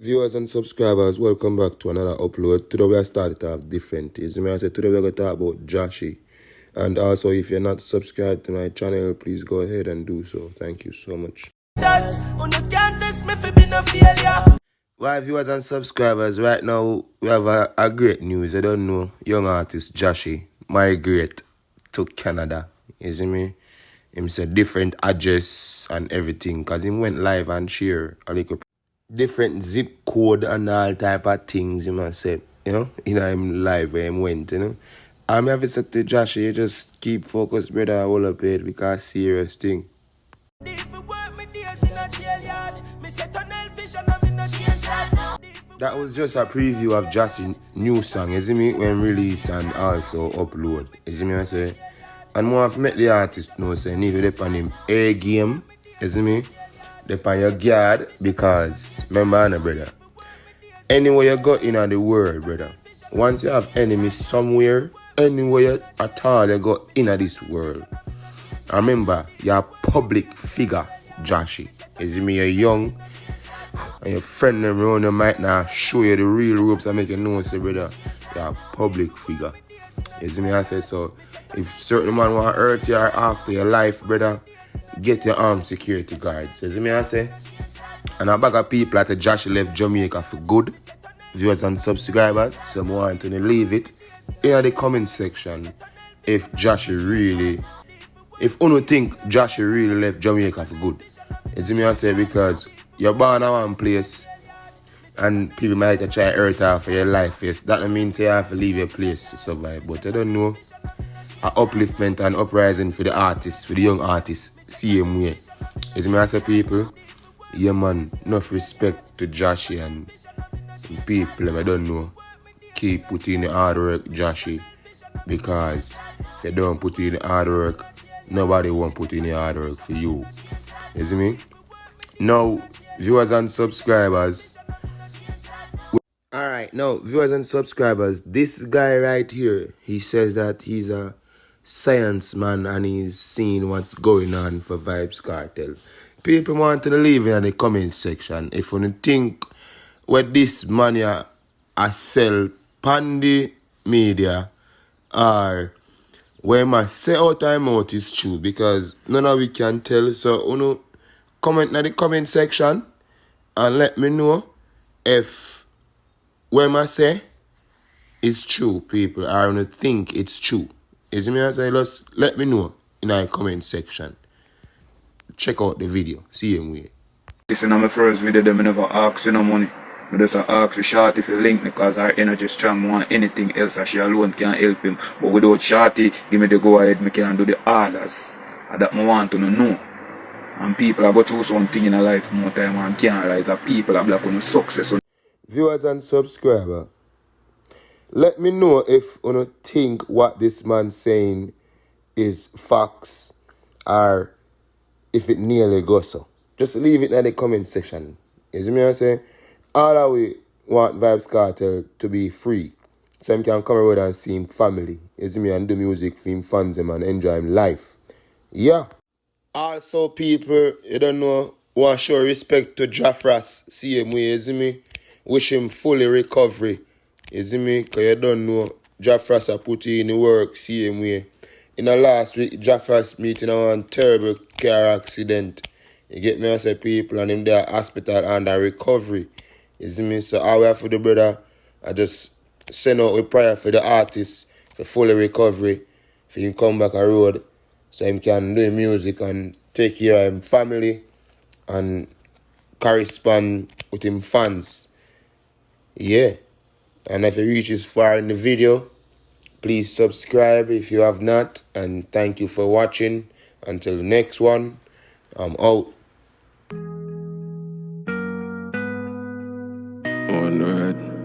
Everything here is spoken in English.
Viewers and subscribers, welcome back to another upload. Today we are starting to have different things. Today we're going to talk about Jahshii. And also, if you're not subscribed to my channel, please go ahead and do so. Thank you so much. Well, viewers and subscribers, right now we have a great news. I don't know, young artist Jahshii migrate to Canada. You see me? Him say different address and everything, because he went live and share a little different zip code and all type of things, you must say, him live where him went, I'm have to say to Jahshii, you just keep focused, brother, all up it, because serious thing. That was just a preview of Jahshii's new song, you see me, when release and also upload, you see me, I say. And more I've met the artist know, say, need to depend him A game, you see me, depend your guard, because, remember, brother, anywhere you go in the world, brother, once you have enemies somewhere, anywhere at all you go in this world, remember, you're a public figure, Jahshii. You see me, you're young, and your friend them around you might not show you the real ropes and make you know, say, brother, you're a public figure. You see me, I say, so, if certain man want to hurt you or after your life, brother, get your armed security guards. You see me, I say? And a bag of people at the Jahshii left Jamaica for good. Viewers and subscribers, some want to leave it in the comment section if Jahshii really, if you think Jahshii really left Jamaica for good. You see me, I say, because you're born in one place and people might try to hurt you for your life. Yes, that don't mean you have to leave your place to survive. But I don't know, a upliftment and uprising for the artists, for the young artists, same way. You see me, I say, people, yeah man, enough respect to Jahshii and people I don't know. Keep putting in the hard work, Jahshii, because if you don't put in the hard work, nobody won't put in the hard work for you. You see me? Now, viewers and subscribers. Alright, now, viewers and subscribers, this guy right here, he says that he's a science man and he's seeing what's going on for Vybz Kartel. People want to leave in the comment section if you think what this man here I sell pandy media or when I say out time out is true, because none of we can tell. So comment in the comment section and let me know if when I say it's true, people, or you think it's true. Is me, I say, just let me know in the comment section. Check out the video. See you way. This is my first video, them never ask you no money. I just ask for Shorty if you link me, because our energy strong, want anything else and she alone can help him. But without Shorty, give me the go ahead, me can do the others. And that I want to know. And people are going through something in a life more time and can't realize that people are black on success. Viewers and subscribers, let me know if you think what this man saying is facts or if it nearly goes so. Just leave it in the comment section. You see me, I say? All that we want Vybz Kartel to be free. So he can come around and see him family. You see me, and do music for him fans him and enjoy him life. Yeah. Also, people, you don't know, want to show respect to Jafrass. See him way, you see me? Wish him fully recovery. You see me? Because you don't know, Jafrass a put in the work, see him way. In the last week, Jafrass meeting one terrible car accident. You get me, I say, people, and him there hospital under recovery. You see me? So all we have for the brother, I just send out a prayer for the artist for full recovery, for him come back a road, so him can do music and take care of him family and correspond with him fans. Yeah. And if you reach this far in the video, please subscribe if you have not, and thank you for watching. Until the next one, I'm out. On the red.